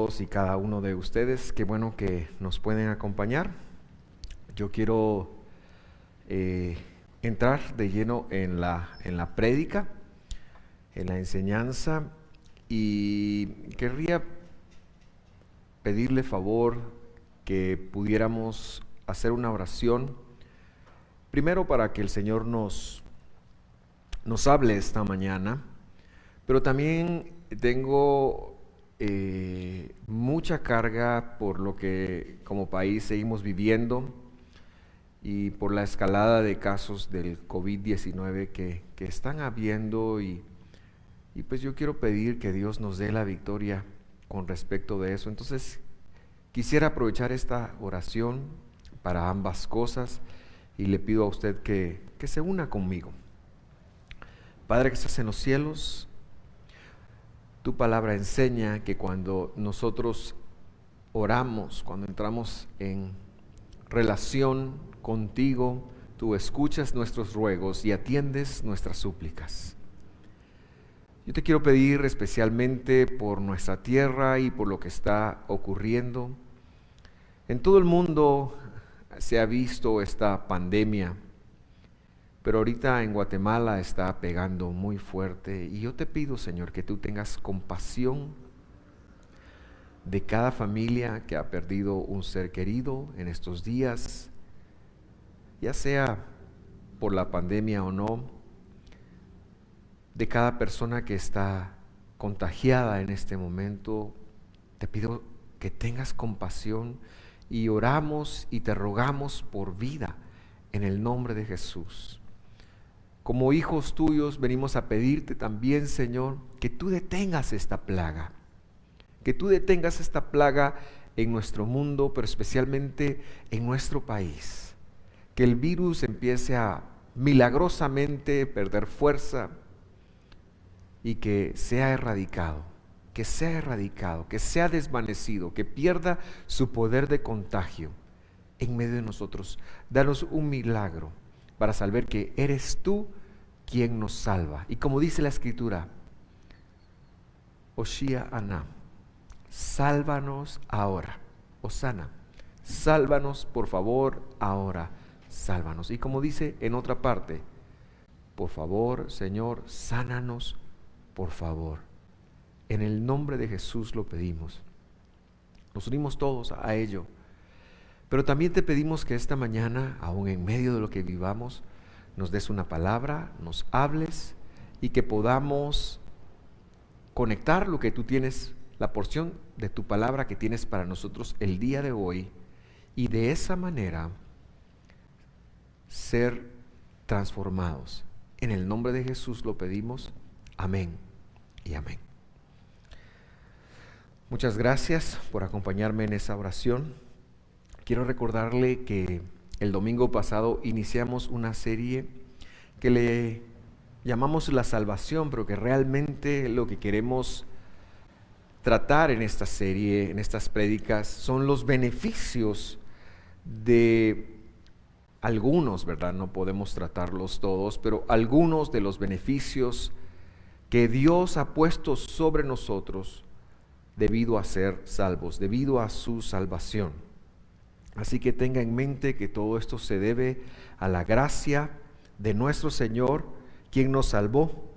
todos y cada uno de ustedes. Qué bueno que nos pueden acompañar. Yo quiero entrar de lleno en la prédica, en la enseñanza, y querría pedirle favor que pudiéramos hacer una oración, primero para que el Señor nos hable esta mañana, pero también tengo mucha carga por lo que como país seguimos viviendo y por la escalada de casos del COVID-19 que están habiendo y pues yo quiero pedir que Dios nos dé la victoria con respecto de eso. Entonces quisiera aprovechar esta oración para ambas cosas y le pido a usted que se una conmigo. Padre que estás en los cielos, tu palabra enseña que cuando nosotros oramos, cuando entramos en relación contigo, tú escuchas nuestros ruegos y atiendes nuestras súplicas. Yo te quiero pedir especialmente por nuestra tierra y por lo que está ocurriendo. En todo el mundo se ha visto esta pandemia, pero ahorita en Guatemala está pegando muy fuerte y yo te pido, Señor, que tú tengas compasión de cada familia que ha perdido un ser querido en estos días, ya sea por la pandemia o no, de cada persona que está contagiada en este momento. Te pido que tengas compasión y oramos y te rogamos por vida en el nombre de Jesús. Como hijos tuyos venimos a pedirte también, Señor, que tú detengas esta plaga, que tú detengas esta plaga en nuestro mundo, pero especialmente en nuestro país, que el virus empiece a milagrosamente perder fuerza y que sea erradicado, que sea desvanecido, que pierda su poder de contagio en medio de nosotros. Danos un milagro para saber que eres tú quien nos salva. Y como dice la Escritura, Oshia Ana, sálvanos ahora. Osana, sálvanos por favor ahora, sálvanos. Y como dice en otra parte, por favor, Señor, sánanos, por favor. En el nombre de Jesús lo pedimos. Nos unimos todos a ello. Pero también te pedimos que esta mañana, aún en medio de lo que vivamos, nos des una palabra, nos hables y que podamos conectar lo que tú tienes, la porción de tu palabra que tienes para nosotros el día de hoy, y de esa manera ser transformados. En el nombre de Jesús lo pedimos. Amén y amén. Muchas gracias por acompañarme en esa oración. Quiero recordarle que el domingo pasado iniciamos una serie que le llamamos La Salvación, pero que realmente lo que queremos tratar en esta serie, en estas prédicas, son los beneficios de algunos, ¿verdad? No podemos tratarlos todos, pero algunos de los beneficios que Dios ha puesto sobre nosotros debido a ser salvos, debido a su salvación. Así que tenga en mente que todo esto se debe a la gracia de nuestro Señor, quien nos salvó.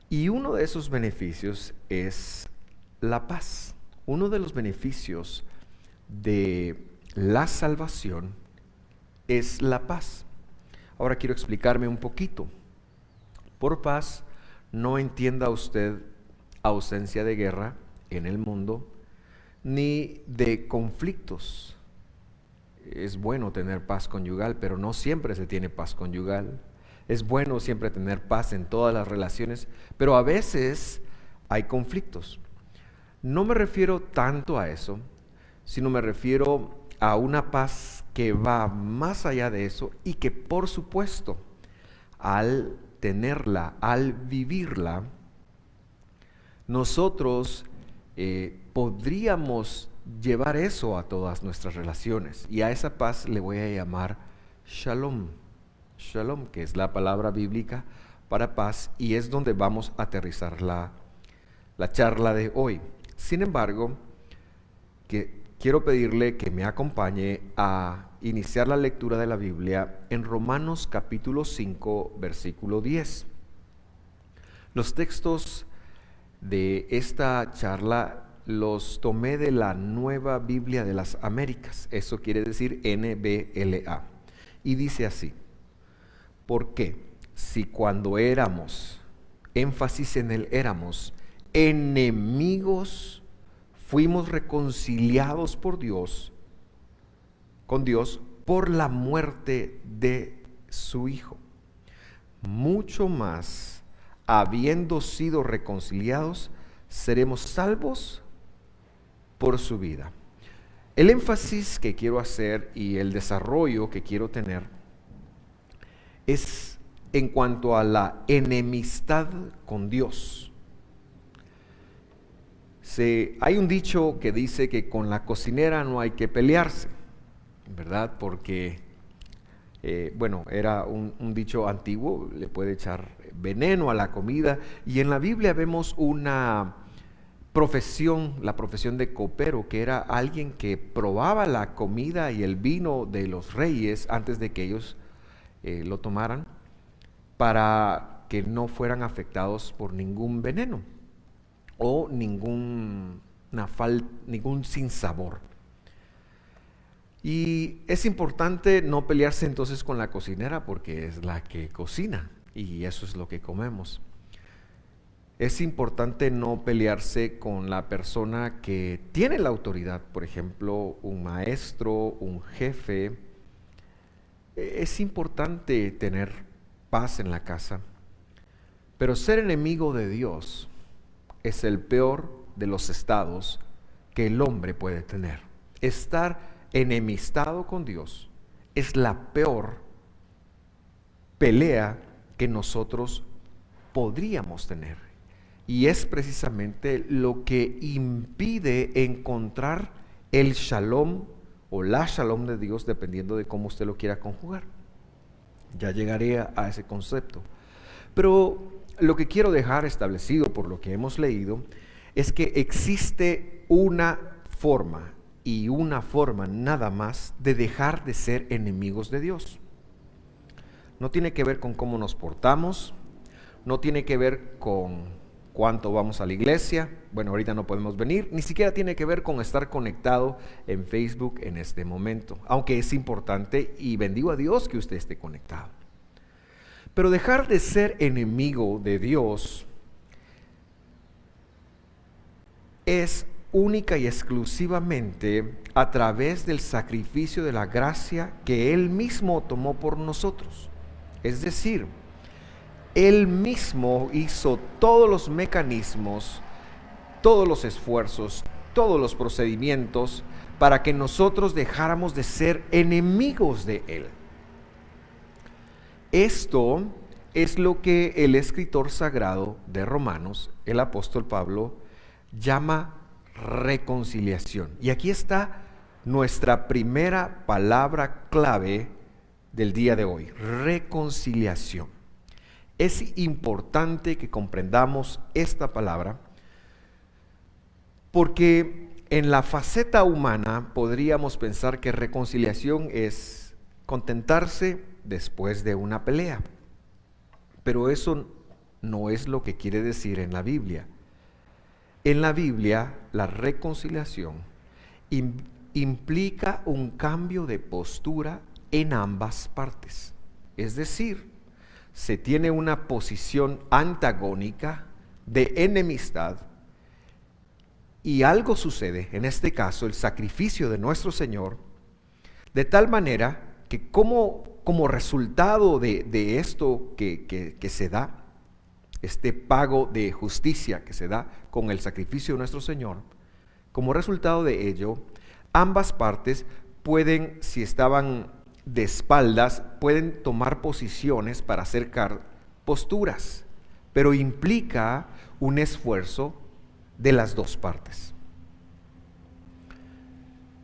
Y uno de esos beneficios es la paz. Uno de los beneficios de la salvación es la paz. Ahora quiero explicarme un poquito. Por paz, no entienda usted ausencia de guerra en el mundo, ni de conflictos. Es bueno tener paz conyugal, pero no siempre se tiene paz conyugal. Es bueno siempre tener paz en todas las relaciones, pero a veces hay conflictos. No me refiero tanto a eso, sino me refiero a una paz que va más allá de eso y que, por supuesto, al tenerla, al vivirla, nosotros podríamos llevar eso a todas nuestras relaciones, y a esa paz le voy a llamar Shalom. Shalom, que es la palabra bíblica para paz, y es donde vamos a aterrizar la charla de hoy. Sin embargo, que quiero pedirle que me acompañe a iniciar la lectura de la Biblia en Romanos capítulo 5, versículo 10. Los textos de esta charla los tomé de la Nueva Biblia de las Américas, eso quiere decir NBLA, y dice así: ¿por qué? Si cuando éramos, énfasis en el éramos, enemigos, fuimos reconciliados por Dios, con Dios, por la muerte de su Hijo. Mucho más, habiendo sido reconciliados, seremos salvos por su vida. El énfasis que quiero hacer y el desarrollo que quiero tener es en cuanto a la enemistad con Dios. Hay un dicho que dice que con la cocinera no hay que pelearse, ¿verdad? Porque, era un dicho antiguo, le puede echar veneno a la comida, y en la Biblia vemos una profesión, la profesión de copero, que era alguien que probaba la comida y el vino de los reyes antes de que ellos lo tomaran, para que no fueran afectados por ningún veneno o ningún sinsabor. Y es importante no pelearse entonces con la cocinera, porque es la que cocina y eso es lo que comemos. Es importante no pelearse con la persona que tiene la autoridad, por ejemplo, un maestro, un jefe. Es importante tener paz en la casa, pero ser enemigo de Dios es el peor de los estados que el hombre puede tener. Estar enemistado con Dios es la peor pelea que nosotros podríamos tener. Y es precisamente lo que impide encontrar el shalom o la shalom de Dios, dependiendo de cómo usted lo quiera conjugar. Ya llegaré a ese concepto. Pero lo que quiero dejar establecido por lo que hemos leído es que existe una forma y una forma nada más de dejar de ser enemigos de Dios. No tiene que ver con cómo nos portamos, no tiene que ver con cuánto vamos a la iglesia, bueno, ahorita no podemos venir, ni siquiera tiene que ver con estar conectado en Facebook en este momento, aunque es importante y bendigo a Dios que usted esté conectado. Pero dejar de ser enemigo de Dios es única y exclusivamente a través del sacrificio de la gracia que Él mismo tomó por nosotros. Es decir, Él mismo hizo todos los mecanismos, todos los esfuerzos, todos los procedimientos para que nosotros dejáramos de ser enemigos de Él. Esto es lo que el escritor sagrado de Romanos, el apóstol Pablo, llama reconciliación. Y aquí está nuestra primera palabra clave del día de hoy: reconciliación. Es importante que comprendamos esta palabra porque en la faceta humana podríamos pensar que reconciliación es contentarse después de una pelea, pero eso no es lo que quiere decir en la Biblia. En la Biblia, la reconciliación implica un cambio de postura en ambas partes, es decir, se tiene una posición antagónica de enemistad y algo sucede, en este caso el sacrificio de nuestro Señor, de tal manera que como resultado de esto que se da, este pago de justicia que se da con el sacrificio de nuestro Señor, como resultado de ello, ambas partes pueden, si estaban de espaldas, pueden tomar posiciones para acercar posturas, pero implica un esfuerzo de las dos partes.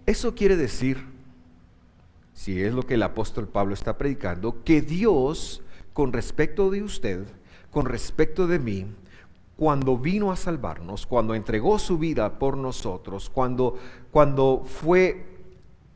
Eso quiere decir, si es lo que el apóstol Pablo está predicando, que Dios, con respecto de usted, con respecto de mí, cuando vino a salvarnos, cuando entregó su vida por nosotros, cuando fue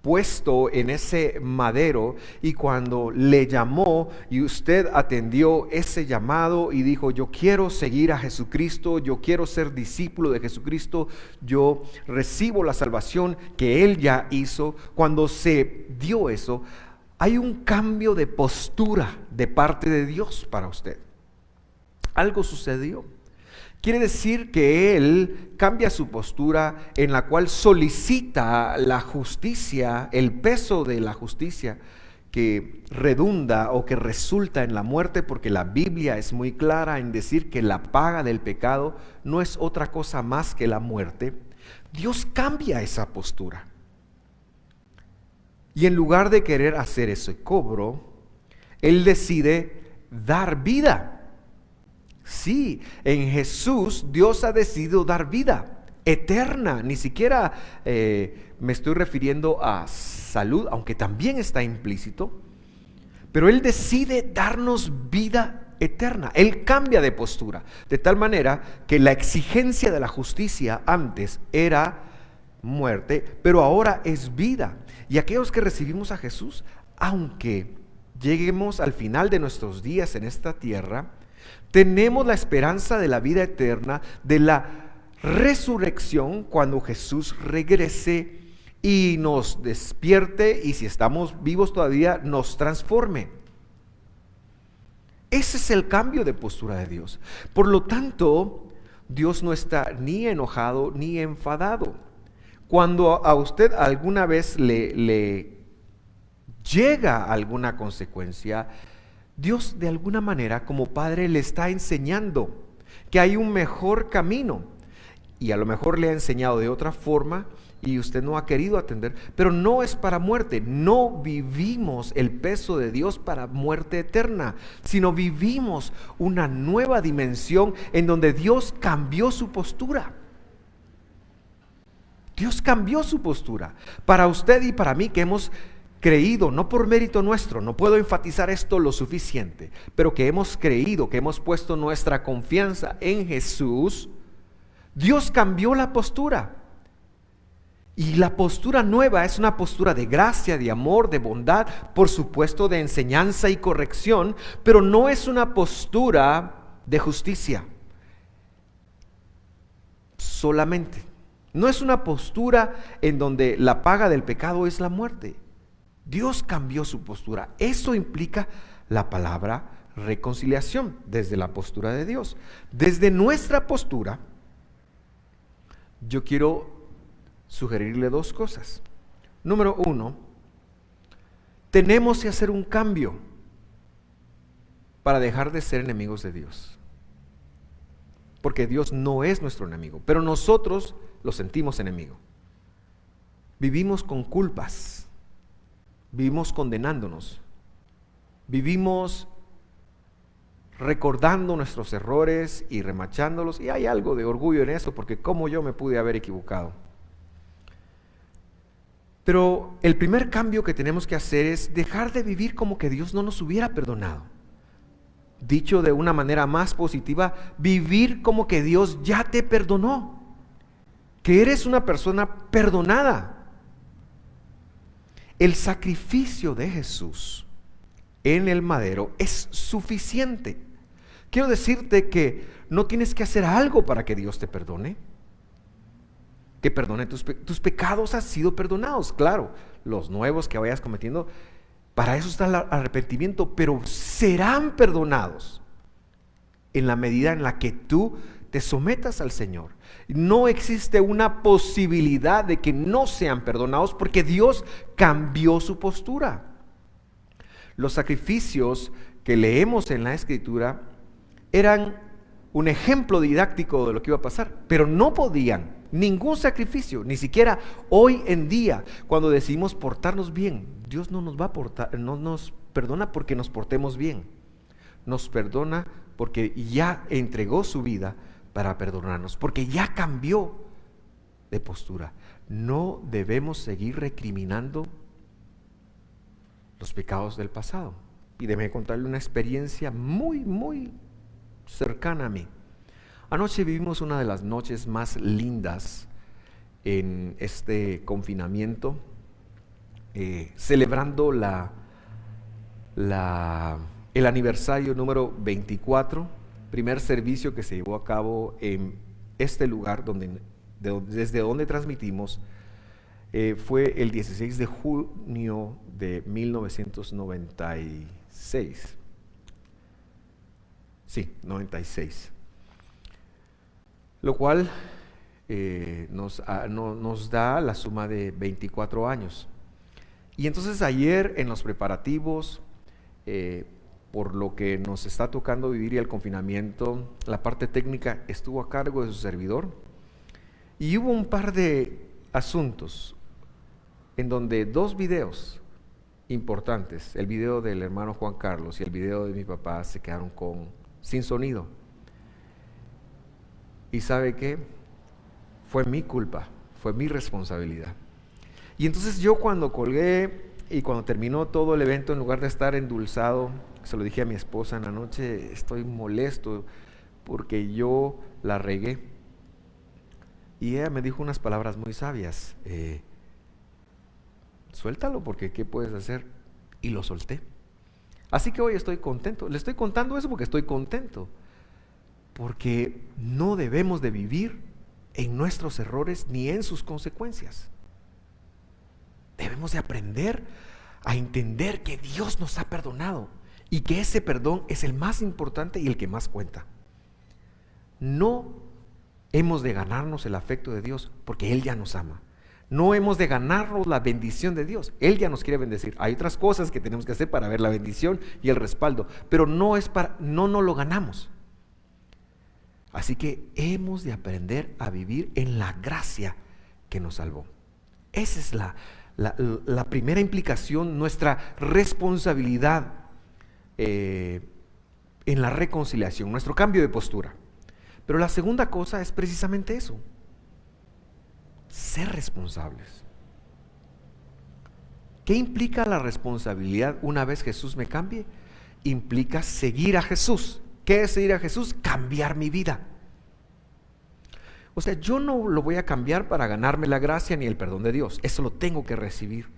puesto en ese madero y cuando le llamó y usted atendió ese llamado y dijo: yo quiero seguir a Jesucristo, yo quiero ser discípulo de Jesucristo, yo recibo la salvación que Él ya hizo. Cuando se dio eso, hay un cambio de postura de parte de Dios para usted. Algo sucedió. Quiere decir que Él cambia su postura, en la cual solicita la justicia, el peso de la justicia que redunda o que resulta en la muerte, porque la Biblia es muy clara en decir que la paga del pecado no es otra cosa más que la muerte. Dios cambia esa postura. Y en lugar de querer hacer ese cobro, Él decide dar vida. Sí, en Jesús Dios ha decidido dar vida eterna. Ni siquiera me estoy refiriendo a salud, aunque también está implícito. Pero Él decide darnos vida eterna. Él cambia de postura, de tal manera que la exigencia de la justicia antes era muerte, pero ahora es vida. Y aquellos que recibimos a Jesús, aunque lleguemos al final de nuestros días en esta tierra, tenemos la esperanza de la vida eterna, de la resurrección, cuando Jesús regrese y nos despierte, y si estamos vivos todavía, nos transforme. Ese es el cambio de postura de Dios. Por lo tanto, Dios no está ni enojado ni enfadado. Cuando a usted alguna vez le llega alguna consecuencia, Dios de alguna manera como Padre le está enseñando que hay un mejor camino, y a lo mejor le ha enseñado de otra forma y usted no ha querido atender, pero no es para muerte. No vivimos el peso de Dios para muerte eterna, sino vivimos una nueva dimensión en donde Dios cambió su postura. Dios cambió su postura para usted y para mí, que hemos creído, no por mérito nuestro, no puedo enfatizar esto lo suficiente, pero que hemos creído, que hemos puesto nuestra confianza en Jesús. Dios cambió la postura. Y la postura nueva es una postura de gracia, de amor, de bondad, por supuesto de enseñanza y corrección, pero no es una postura de justicia solamente. No es una postura en donde la paga del pecado es la muerte. Dios cambió su postura. Eso implica la palabra reconciliación desde la postura de Dios. Desde nuestra postura, yo quiero sugerirle dos cosas. Número uno, tenemos que hacer un cambio para dejar de ser enemigos de Dios. Porque Dios no es nuestro enemigo, pero nosotros lo sentimos enemigo. Vivimos con culpas. Vivimos condenándonos, vivimos recordando nuestros errores y remachándolos, y hay algo de orgullo en eso, porque cómo yo me pude haber equivocado. Pero el primer cambio que tenemos que hacer es dejar de vivir como que Dios no nos hubiera perdonado. Dicho de una manera más positiva, vivir como que Dios ya te perdonó, que eres una persona perdonada. El sacrificio de Jesús en el madero es suficiente. Quiero decirte que no tienes que hacer algo para que Dios te perdone. Que perdone tus pecados han sido perdonados. Claro, los nuevos que vayas cometiendo, para eso está el arrepentimiento, pero serán perdonados en la medida en la que tú te sometas al Señor. No existe una posibilidad de que no sean perdonados, porque Dios cambió su postura. Los sacrificios que leemos en la Escritura eran un ejemplo didáctico de lo que iba a pasar, pero no podían, ningún sacrificio, ni siquiera hoy en día, cuando decidimos portarnos bien, Dios no nos va a portar, no nos perdona porque nos portemos bien, nos perdona porque ya entregó su vida para perdonarnos, porque ya cambió de postura. No debemos seguir recriminando los pecados del pasado. Y déjeme contarle una experiencia muy, muy cercana a mí. Anoche vivimos una de las noches más lindas en este confinamiento, celebrando el aniversario número 24, primer servicio que se llevó a cabo en este lugar desde donde transmitimos. Fue el 16 de junio de 1996. Sí, 96. Lo cual nos da la suma de 24 años. Y entonces ayer en los preparativos, por lo que nos está tocando vivir y el confinamiento, la parte técnica estuvo a cargo de su servidor. Y hubo un par de asuntos en donde dos videos importantes, el video del hermano Juan Carlos y el video de mi papá, se quedaron sin sonido. ¿Y sabe qué? Fue mi culpa, fue mi responsabilidad. Y entonces yo cuando colgué y cuando terminó todo el evento, en lugar de estar endulzado, se lo dije a mi esposa en la noche, estoy molesto porque yo la regué. Y ella me dijo unas palabras muy sabias. Suéltalo, porque ¿qué puedes hacer? Y lo solté. Así que hoy estoy contento. Le estoy contando eso porque estoy contento. Porque no debemos de vivir en nuestros errores ni en sus consecuencias. Debemos de aprender a entender que Dios nos ha perdonado y que ese perdón es el más importante y el que más cuenta. No hemos de ganarnos el afecto de Dios porque Él ya nos ama. No hemos de ganarnos la bendición de Dios. Él ya nos quiere bendecir. Hay otras cosas que tenemos que hacer para ver la bendición y el respaldo, pero no lo ganamos. Así que hemos de aprender a vivir en la gracia que nos salvó. Esa es la primera implicación, nuestra responsabilidad en la reconciliación, nuestro cambio de postura. Pero la segunda cosa es precisamente eso: ser responsables. ¿Qué implica la responsabilidad una vez Jesús me cambie? Implica seguir a Jesús. ¿Qué es seguir a Jesús? Cambiar mi vida. O sea, yo no lo voy a cambiar para ganarme la gracia ni el perdón de Dios. Eso lo tengo que recibir.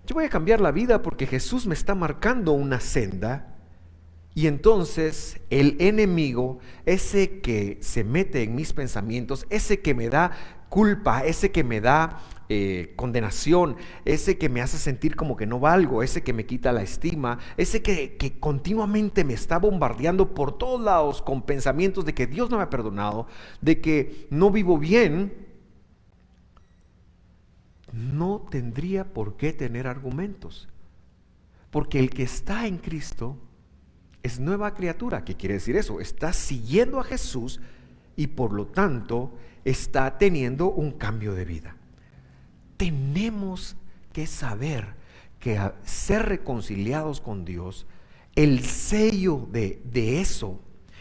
Yo voy a cambiar la vida porque Jesús me está marcando una senda. Y entonces el enemigo, ese que se mete en mis pensamientos, ese que me da culpa, ese que me da condenación, ese que me hace sentir como que no valgo, ese que me quita la estima, ese que continuamente me está bombardeando por todos lados con pensamientos de que Dios no me ha perdonado, de que no vivo bien, no tendría por qué tener argumentos. Porque el que está en Cristo es nueva criatura. ¿Qué quiere decir eso? Está siguiendo a Jesús y por lo tanto está teniendo un cambio de vida. Tenemos que saber que al ser reconciliados con Dios, el sello de eso,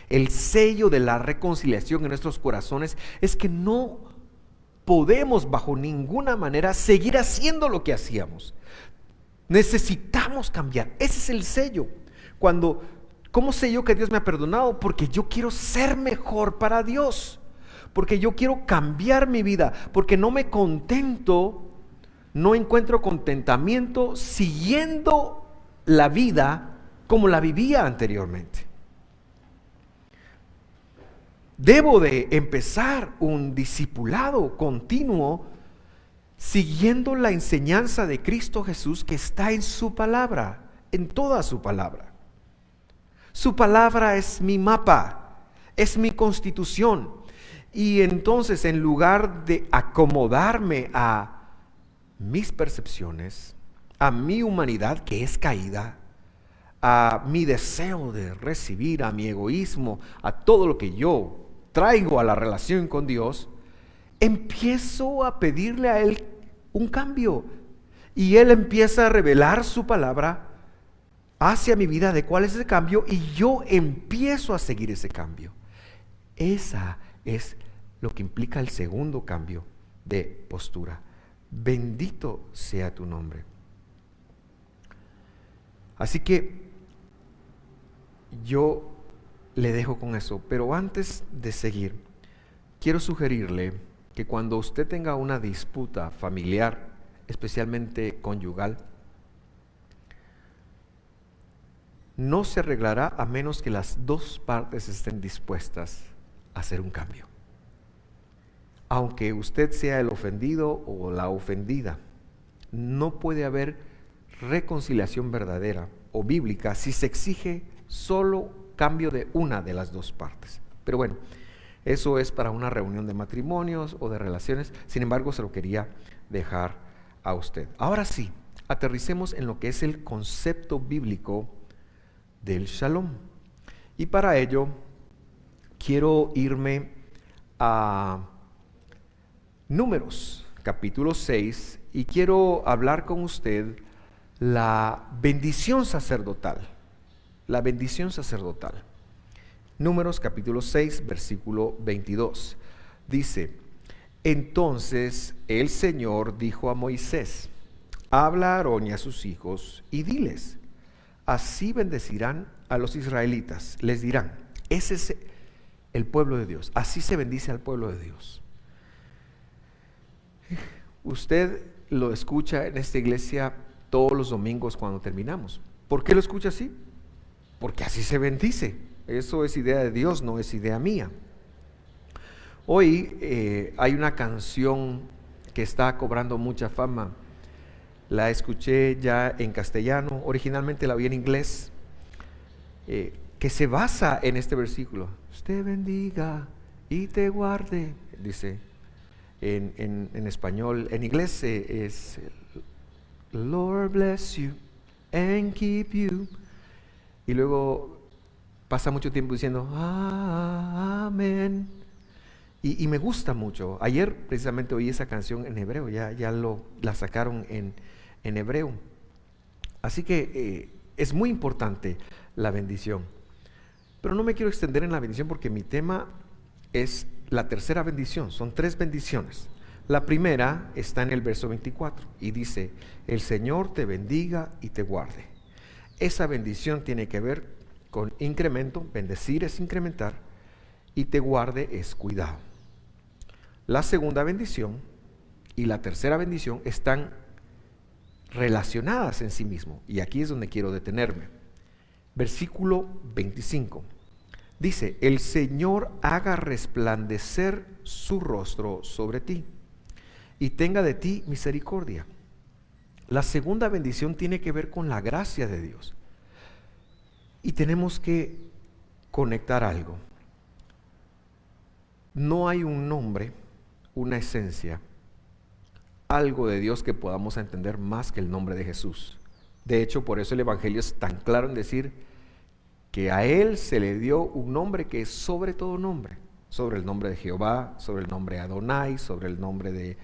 el sello de la reconciliación en nuestros corazones es que no podemos bajo ninguna manera seguir haciendo lo que hacíamos. Necesitamos cambiar. Ese es el sello. ¿Cómo sé yo que Dios me ha perdonado? Porque yo quiero ser mejor para Dios. Porque yo quiero cambiar mi vida. Porque no me contento, no encuentro contentamiento siguiendo la vida como la vivía anteriormente. Debo de empezar un discipulado continuo siguiendo la enseñanza de Cristo Jesús que está en su palabra, en toda su palabra. Su palabra es mi mapa, es mi constitución. Y entonces, en lugar de acomodarme a mis percepciones, a mi humanidad que es caída, a mi deseo de recibir, a mi egoísmo, a todo lo que yo traigo a la relación con Dios, empiezo a pedirle a Él un cambio. Y Él empieza a revelar su palabra hacia mi vida de cuál es ese cambio y yo empiezo a seguir ese cambio. Esa es lo que implica el segundo cambio de postura. Bendito sea tu nombre. Así que yo le dejo con eso. Pero antes de seguir, quiero sugerirle que cuando usted tenga una disputa familiar, especialmente conyugal, no se arreglará a menos que las dos partes estén dispuestas a hacer un cambio. Aunque usted sea el ofendido o la ofendida, no puede haber reconciliación verdadera o bíblica si se exige solo cambio de una de las dos partes. Pero bueno, eso es para una reunión de matrimonios o de relaciones. Sin embargo, se lo quería dejar a usted. Ahora sí, aterricemos en lo que es el concepto bíblico del shalom. Y para ello, quiero irme a Números, capítulo 6, y quiero hablar con usted la bendición sacerdotal. La bendición sacerdotal. Números, capítulo 6, versículo 22. Dice: entonces el Señor dijo a Moisés: habla a Aarón y a sus hijos y diles: así bendecirán a los israelitas. Les dirán: ese es el pueblo de Dios. Así se bendice al pueblo de Dios. Usted lo escucha en esta iglesia todos los domingos cuando terminamos. ¿Por qué lo escucha así? Porque así se bendice. Eso es idea de Dios, no es idea mía. Hoy hay una canción que está cobrando mucha fama. La escuché ya en castellano, originalmente la vi en inglés, que se basa en este versículo. Te bendiga y te guarde, dice en español. En inglés es Lord bless you and keep you. Y luego pasa mucho tiempo diciendo amén. Y me gusta mucho. Ayer precisamente oí esa canción en hebreo, ya la sacaron en hebreo. Así que es muy importante la bendición. Pero no me quiero extender en la bendición porque mi tema es la tercera bendición. Son 3 bendiciones. La primera está en el verso 24 y dice: el Señor te bendiga y te guarde. Esa bendición tiene que ver con incremento. Bendecir es incrementar y te guarde es cuidado. La segunda bendición y la tercera bendición están relacionadas en sí mismo, y aquí es donde quiero detenerme. Versículo 25 dice: el Señor haga resplandecer su rostro sobre ti y tenga de ti misericordia. La segunda bendición tiene que ver con la gracia de Dios, y tenemos que conectar algo. No hay un nombre, una esencia, algo de Dios que podamos entender más que el nombre de Jesús. De hecho, por eso el Evangelio es tan claro en decir que a Él se le dio un nombre que es sobre todo nombre, sobre el nombre de Jehová, sobre el nombre de Adonai, sobre el nombre de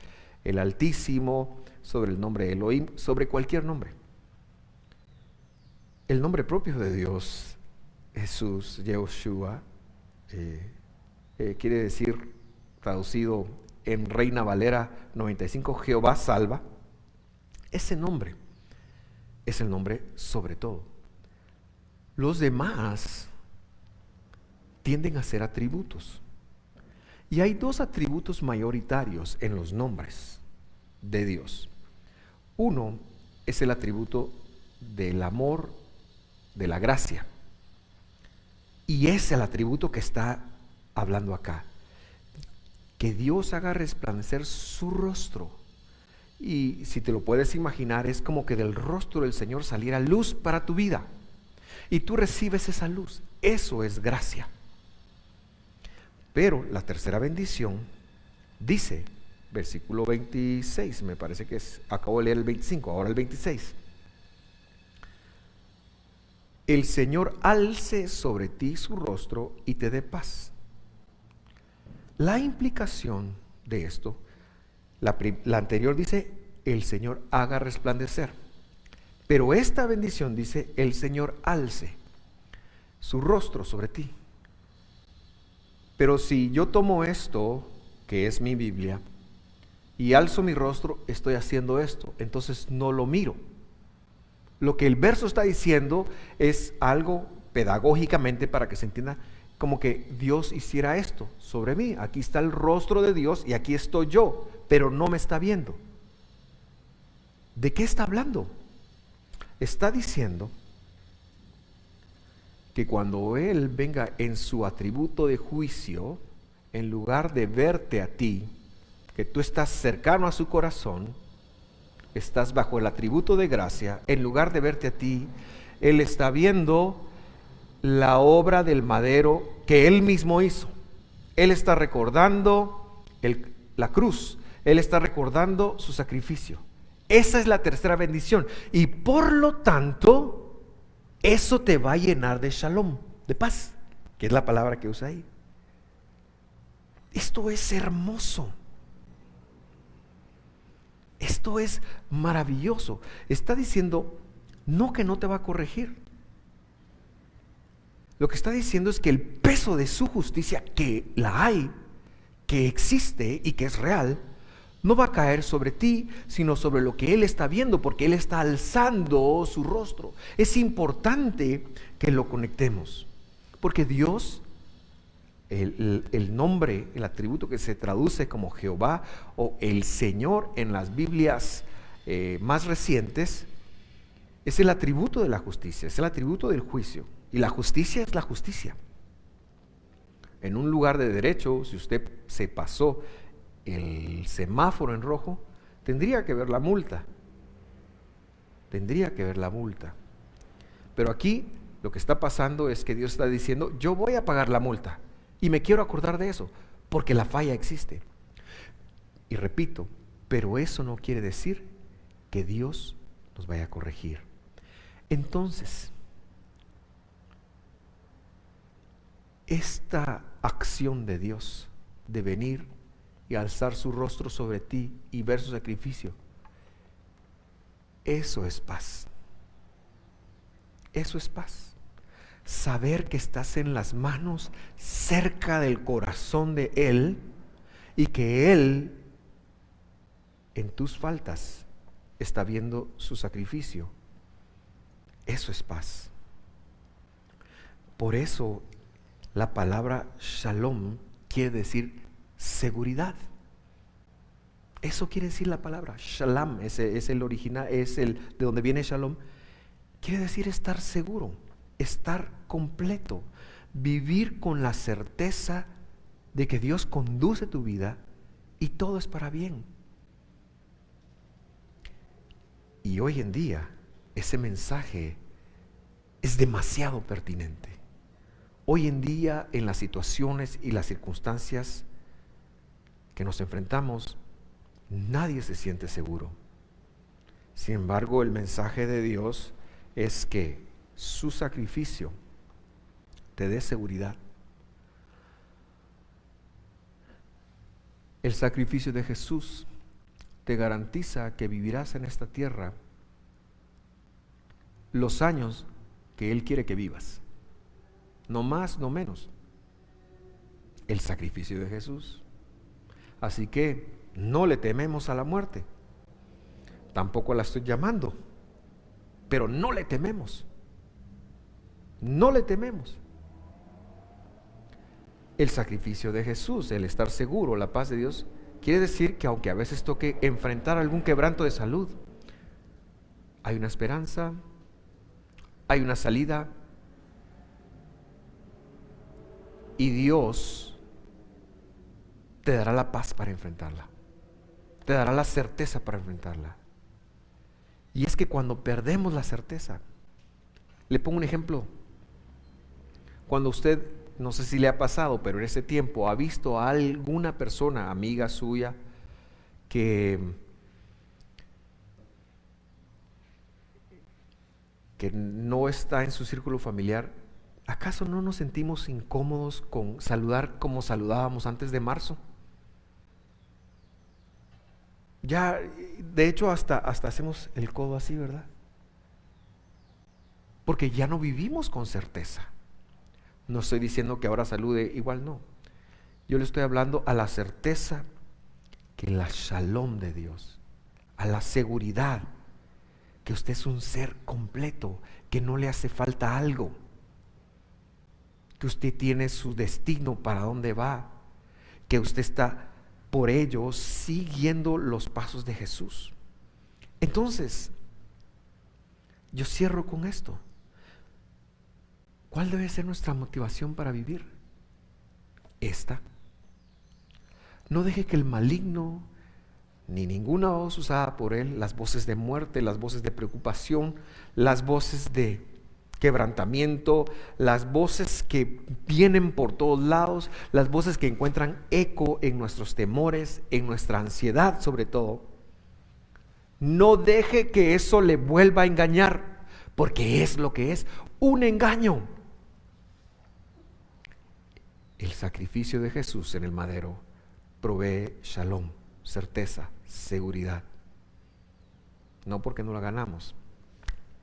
el Altísimo, sobre el nombre de Elohim, sobre cualquier nombre. El nombre propio de Dios, Jesús, Yehoshua, quiere decir, traducido en Reina Valera 95, Jehová salva. Ese nombre es el nombre sobre todo. Los demás tienden a ser atributos. Y hay 2 atributos mayoritarios en los nombres de Dios. Uno es el atributo del amor, de la gracia. Y es el atributo que está hablando acá. Que Dios haga resplandecer su rostro. Y si te lo puedes imaginar, es como que del rostro del Señor saliera luz para tu vida. Y tú recibes esa luz. Eso es gracia. Pero la tercera bendición dice, versículo 26, me parece que acabo de leer el 25, ahora el 26. El Señor alce sobre ti su rostro y te dé paz. La implicación de esto, la anterior dice, el Señor haga resplandecer. Pero esta bendición dice, el Señor alce su rostro sobre ti. Pero si yo tomo esto, que es mi Biblia, y alzo mi rostro, estoy haciendo esto, entonces no lo miro. Lo que el verso está diciendo es algo pedagógicamente para que se entienda, como que Dios hiciera esto sobre mí. Aquí está el rostro de Dios y aquí estoy yo, pero no me está viendo. ¿De qué está hablando? Está diciendo que cuando Él venga en su atributo de juicio, en lugar de verte a ti, que tú estás cercano a su corazón, estás bajo el atributo de gracia, en lugar de verte a ti, Él está viendo la obra del madero que Él mismo hizo. Él está recordando la cruz, Él está recordando su sacrificio. Esa es la tercera bendición. Y por lo tanto, eso te va a llenar de shalom, de paz, que es la palabra que usa ahí. Esto es hermoso. Esto es maravilloso. Está diciendo, no que no te va a corregir. Lo que está diciendo es que el peso de su justicia, que la hay, que existe y que es real, no va a caer sobre ti, sino sobre lo que Él está viendo, porque Él está alzando su rostro. Es importante que lo conectemos, porque Dios, el nombre, el atributo que se traduce como Jehová o el Señor en las Biblias más recientes, es el atributo de la justicia, es el atributo del juicio. Y la justicia es la justicia. En un lugar de derecho, si usted se pasó el semáforo en rojo, tendría que ver la multa. Tendría que ver la multa. Pero aquí lo que está pasando es que Dios está diciendo, yo voy a pagar la multa. Y me quiero acordar de eso, porque la falla existe. Y repito, pero eso no quiere decir que Dios nos vaya a corregir. Entonces, esta acción de Dios de venir y alzar su rostro sobre ti y ver su sacrificio, eso es paz. Eso es paz. Saber que estás en las manos cerca del corazón de Él y que Él en tus faltas está viendo su sacrificio. Eso es paz. Por eso la palabra shalom quiere decir seguridad. Eso quiere decir la palabra shalom, ese es el original, es el de donde viene shalom. Quiere decir estar seguro, estar completo, vivir con la certeza de que Dios conduce tu vida y todo es para bien. Y hoy en día ese mensaje es demasiado pertinente. Hoy en día, en las situaciones y las circunstancias que nos enfrentamos, nadie se siente seguro. Sin embargo, el mensaje de Dios es que su sacrificio te dé seguridad. El sacrificio de Jesús te garantiza que vivirás en esta tierra los años que Él quiere que vivas. No más, no menos. El sacrificio de Jesús. Así que no le tememos a la muerte. Tampoco la estoy llamando, pero no le tememos. No le tememos. El sacrificio de Jesús, el estar seguro, la paz de Dios, quiere decir que aunque a veces toque enfrentar algún quebranto de salud, hay una esperanza, hay una salida, y Dios te dará la paz para enfrentarla, te dará la certeza para enfrentarla. Y es que cuando perdemos la certeza, le pongo un ejemplo. Cuando usted, no sé si le ha pasado, pero en ese tiempo ha visto a alguna persona, amiga suya, que no está en su círculo familiar, ¿acaso no nos sentimos incómodos con saludar como saludábamos antes de marzo? Ya, de hecho, hasta hacemos el codo así, ¿verdad? Porque ya no vivimos con certeza. No estoy diciendo que ahora salude igual, no. Yo le estoy hablando a la certeza que la shalom de Dios, a la seguridad que usted es un ser completo, que no le hace falta algo. que usted tiene su destino, para dónde va, que usted está por ello siguiendo los pasos de Jesús. Entonces, yo cierro con esto. ¿Cuál debe ser nuestra motivación para vivir? Esta. No deje que el maligno, ni ninguna voz usada por él, las voces de muerte, las voces de preocupación, las voces de quebrantamiento, las voces que vienen por todos lados, las voces que encuentran eco en nuestros temores, en nuestra ansiedad sobre todo, no deje que eso le vuelva a engañar, porque es lo que es, un engaño. El sacrificio de Jesús en el madero provee shalom, certeza, seguridad. No porque no la ganamos,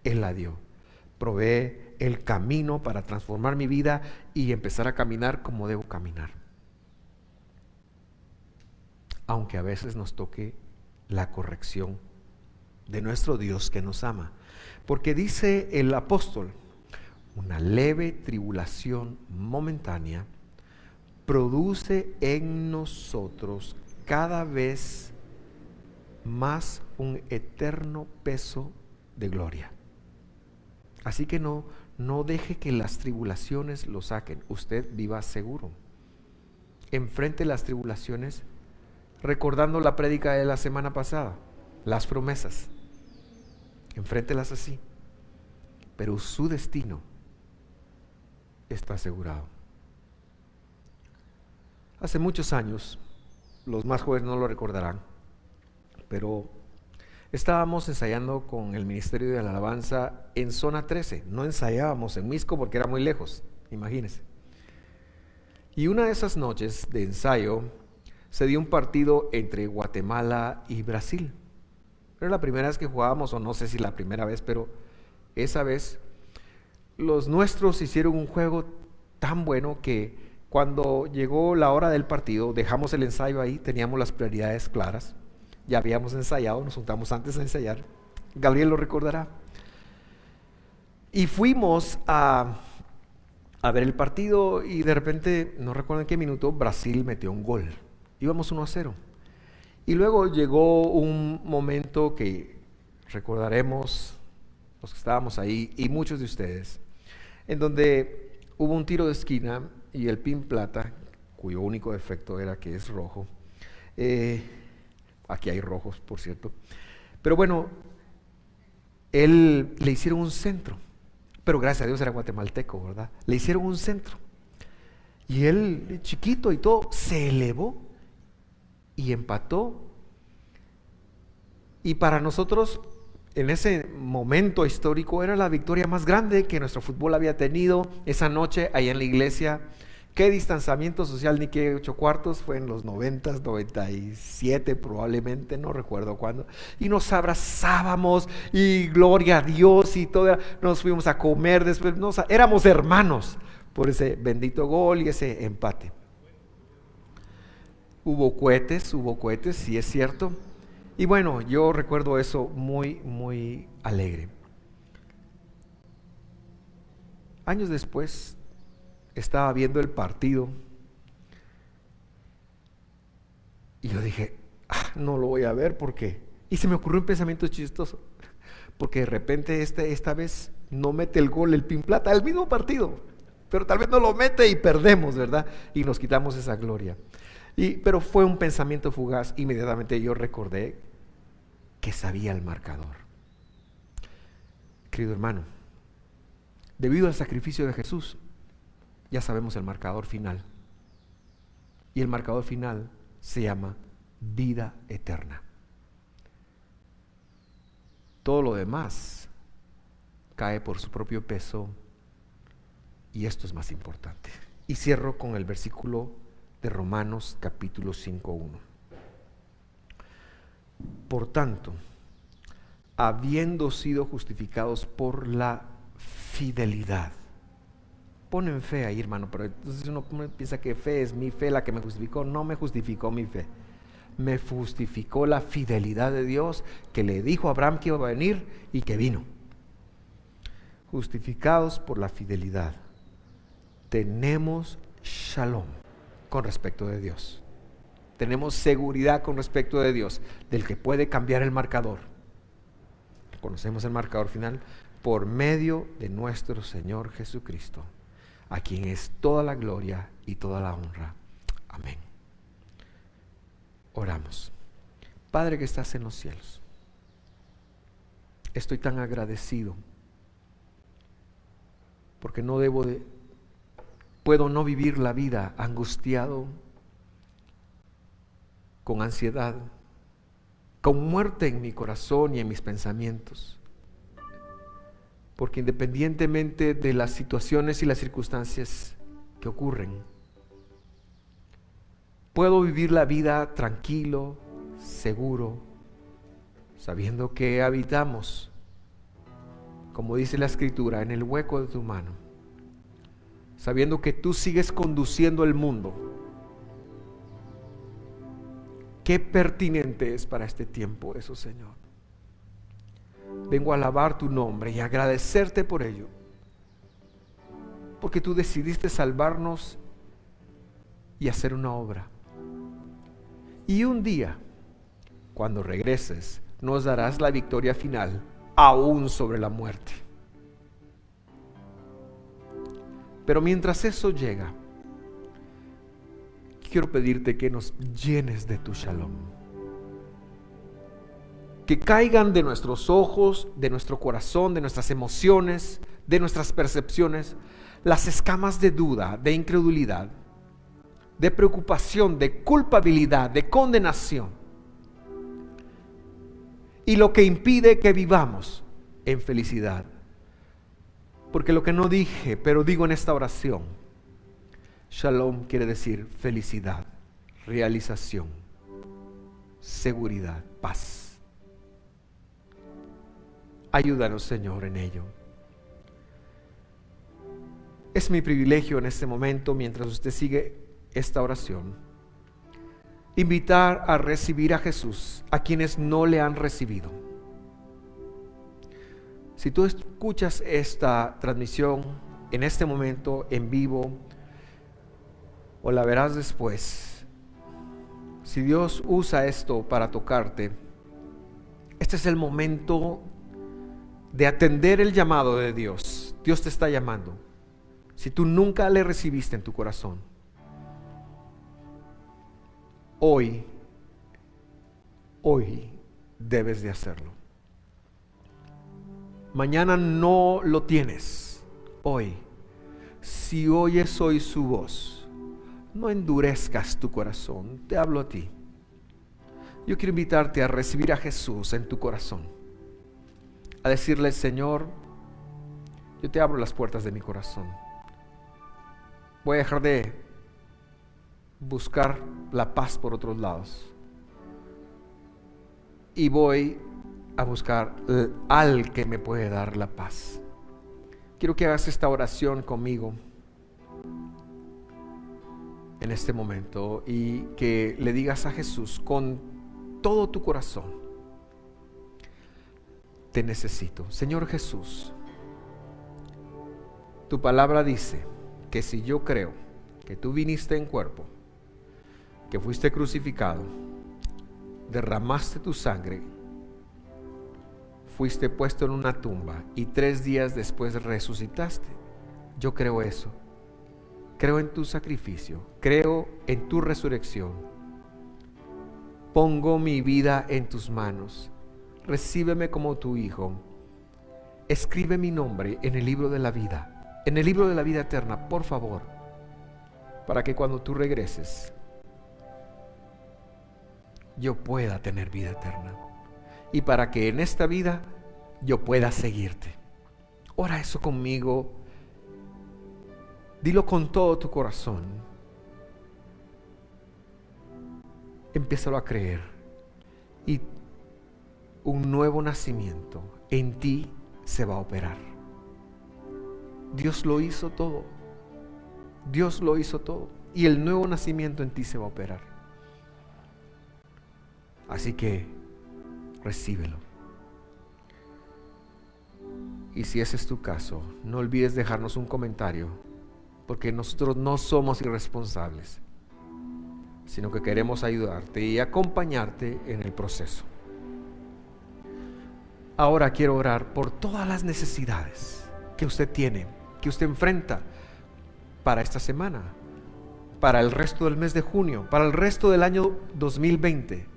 Él la dio. Provee el camino para transformar mi vida y empezar a caminar como debo caminar. Aunque a veces nos toque la corrección de nuestro Dios que nos ama. Porque dice el apóstol, una leve tribulación momentánea produce en nosotros cada vez más un eterno peso de gloria. Así que no deje que las tribulaciones lo saquen. Usted viva seguro. Enfrente las tribulaciones, recordando la prédica de la semana pasada, las promesas. Enfréntelas así. Pero su destino está asegurado. Hace muchos años, los más jóvenes no lo recordarán, pero estábamos ensayando con el Ministerio de la Alabanza en Zona 13. No ensayábamos en Misco porque era muy lejos, imagínense. Y una de esas noches de ensayo se dio un partido entre Guatemala y Brasil. Era la primera vez que jugábamos, o no sé si la primera vez, pero esa vez los nuestros hicieron un juego tan bueno que cuando llegó la hora del partido, dejamos el ensayo ahí, teníamos las prioridades claras. Ya habíamos ensayado, nos juntamos antes de ensayar. Gabriel lo recordará. Y fuimos a ver el partido y de repente, no recuerdo en qué minuto, Brasil metió un gol. Íbamos 1-0. Y luego llegó un momento que recordaremos los que estábamos ahí y muchos de ustedes, en donde hubo un tiro de esquina y el Pin Plata, cuyo único defecto era que es rojo, aquí hay rojos, por cierto. Pero bueno, le hicieron un centro. Pero gracias a Dios era guatemalteco, ¿verdad? Le hicieron un centro. Y él, chiquito y todo, se elevó y empató. Y para nosotros, en ese momento histórico, era la victoria más grande que nuestro fútbol había tenido esa noche ahí en la iglesia. ¿Qué distanciamiento social ni qué 8 cuartos? Fue en los 90, 97 probablemente, no recuerdo cuándo. Y nos abrazábamos y gloria a Dios y todo. Nos fuimos a comer después. Éramos hermanos por ese bendito gol y ese empate. Hubo cohetes, sí es cierto. Y bueno, yo recuerdo eso muy, muy alegre. Años después, estaba viendo el partido y yo dije, no lo voy a ver porque... Y se me ocurrió un pensamiento chistoso, porque de repente esta vez no mete el gol el Pin Plata, el mismo partido, pero tal vez no lo mete y perdemos, ¿verdad? Y nos quitamos esa gloria. Pero fue un pensamiento fugaz. Inmediatamente yo recordé que sabía el marcador. Querido hermano, debido al sacrificio de Jesús, ya sabemos el marcador final. Y el marcador final se llama vida eterna. Todo lo demás cae por su propio peso y esto es más importante. Y cierro con el versículo de Romanos capítulo 5:1. Por tanto, habiendo sido justificados por la fidelidad. Ponen fe ahí, hermano, pero entonces uno piensa que fe es mi fe la que me justificó. No me justificó mi fe, me justificó la fidelidad de Dios, que le dijo a Abraham que iba a venir y que vino. Justificados por la fidelidad. tenemos shalom con respecto de Dios. Tenemos seguridad con respecto de Dios, del que puede cambiar el marcador. Conocemos el marcador final por medio de nuestro Señor Jesucristo, a quien es toda la gloria y toda la honra. Amén. Oramos. Padre que estás en los cielos, estoy tan agradecido porque puedo no vivir la vida angustiado, con ansiedad, con muerte en mi corazón y en mis pensamientos. Porque independientemente de las situaciones y las circunstancias que ocurren, puedo vivir la vida tranquilo, seguro, sabiendo que habitamos, como dice la Escritura, en el hueco de tu mano, sabiendo que tú sigues conduciendo el mundo. Qué pertinente es para este tiempo eso, Señor. Vengo a alabar tu nombre y agradecerte por ello, porque tú decidiste salvarnos y hacer una obra. Y un día, cuando regreses, nos darás la victoria final, aún sobre la muerte. Pero mientras eso llega, quiero pedirte que nos llenes de tu shalom. Que caigan de nuestros ojos, de nuestro corazón, de nuestras emociones, de nuestras percepciones, las escamas de duda, de incredulidad, de preocupación, de culpabilidad, de condenación. Y lo que impide que vivamos en felicidad. Porque lo que no dije, pero digo en esta oración, shalom quiere decir felicidad, realización, seguridad, paz. Ayúdanos, Señor, en ello. Es mi privilegio en este momento, mientras usted sigue esta oración, invitar a recibir a Jesús a quienes no le han recibido. Si tú escuchas esta transmisión en este momento en vivo, o la verás después, si Dios usa esto para tocarte, este es el momento de atender el llamado de Dios. Dios te está llamando. Si tú nunca le recibiste en tu corazón, hoy debes de hacerlo. Mañana no lo tienes. Hoy, si oyes hoy su voz, no endurezcas tu corazón. Te hablo a ti. Yo quiero invitarte a recibir a Jesús en tu corazón, a decirle: Señor, yo te abro las puertas de mi corazón. Voy a dejar de buscar la paz por otros lados y voy a buscar al que me puede dar la paz. Quiero que hagas esta oración conmigo en este momento y que le digas a Jesús con todo tu corazón: te necesito. Señor Jesús, tu palabra dice que si yo creo que tú viniste en cuerpo, que fuiste crucificado, derramaste tu sangre, fuiste puesto en una tumba y 3 días después resucitaste, yo creo eso. Creo en tu sacrificio, creo en tu resurrección. Pongo mi vida en tus manos. Recíbeme como tu hijo. Escribe mi nombre en el libro de la vida, en el libro de la vida eterna, por favor, para que cuando tú regreses, yo pueda tener vida eterna y para que en esta vida yo pueda seguirte. Ora eso conmigo. Dilo con todo tu corazón. Empiézalo a creer y un nuevo nacimiento en ti se va a operar. Dios lo hizo todo. Dios lo hizo todo y el nuevo nacimiento en ti se va a operar. Así que recíbelo. Y si ese es tu caso, no olvides dejarnos un comentario porque nosotros no somos irresponsables, sino que queremos ayudarte y acompañarte en el proceso. Ahora quiero orar por todas las necesidades que usted tiene, que usted enfrenta para esta semana, para el resto del mes de junio, para el resto del año 2020.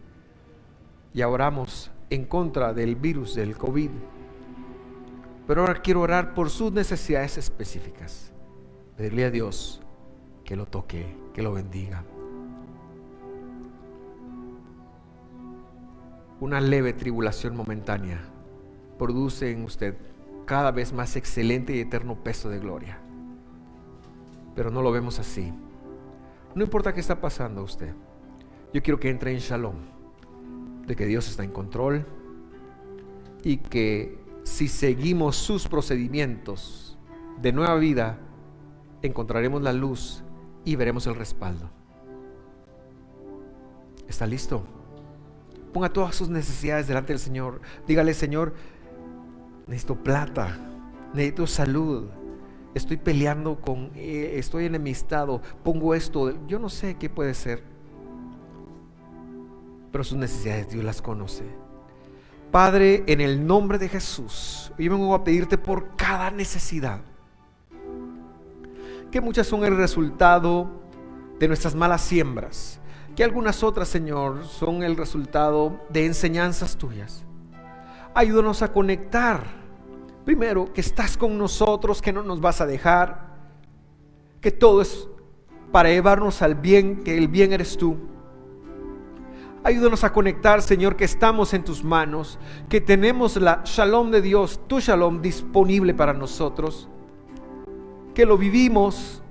Y oramos en contra del virus del COVID. Pero ahora quiero orar por sus necesidades específicas. Pedirle a Dios que lo toque, que lo bendiga. Una leve tribulación momentánea produce en usted cada vez más excelente y eterno peso de gloria. Pero no lo vemos así. No importa qué está pasando a usted. Yo quiero que entre en shalom, de que Dios está en control y que si seguimos sus procedimientos de nueva vida, encontraremos la luz y veremos el respaldo. ¿Está listo? Ponga todas sus necesidades delante del Señor. Dígale: Señor, necesito plata, necesito salud, estoy peleando estoy enemistado, pongo esto, yo no sé qué puede ser, pero sus necesidades Dios las conoce. Padre, en el nombre de Jesús, yo vengo a pedirte por cada necesidad, que muchas son el resultado de nuestras malas siembras, que algunas otras, Señor, son el resultado de enseñanzas tuyas. Ayúdanos a conectar, primero, que estás con nosotros, que no nos vas a dejar, que todo es para llevarnos al bien, que el bien eres tú. Ayúdanos a conectar, Señor, que estamos en tus manos, que tenemos la shalom de Dios, tu shalom disponible para nosotros, que lo vivimos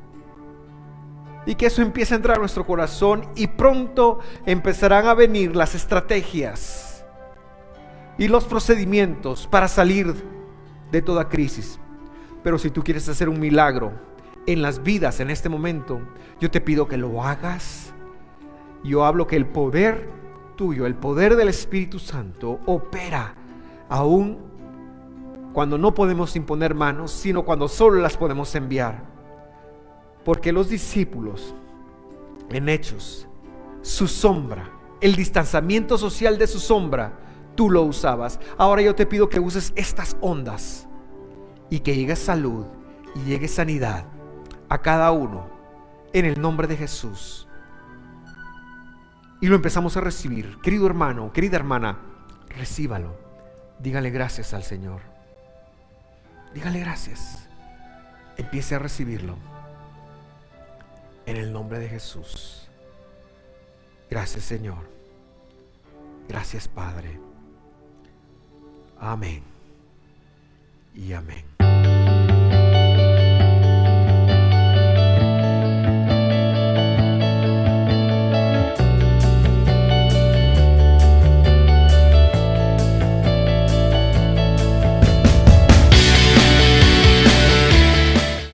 y que eso empiece a entrar a nuestro corazón y pronto empezarán a venir las estrategias y los procedimientos para salir de toda crisis. Pero si tú quieres hacer un milagro en las vidas en este momento, yo te pido que lo hagas. Yo hablo que el poder tuyo, el poder del Espíritu Santo opera aún cuando no podemos imponer manos, sino cuando solo las podemos enviar. Porque los discípulos en Hechos, su sombra, el distanciamiento social de su sombra, tú lo usabas. Ahora yo te pido que uses estas ondas y que llegue salud y llegue sanidad a cada uno en el nombre de Jesús. Y lo empezamos a recibir. Querido hermano, querida hermana, recíbalo. Dígale gracias al Señor. Dígale gracias. Empiece a recibirlo en el nombre de Jesús. Gracias, Señor. Gracias, Padre. Amén y amén.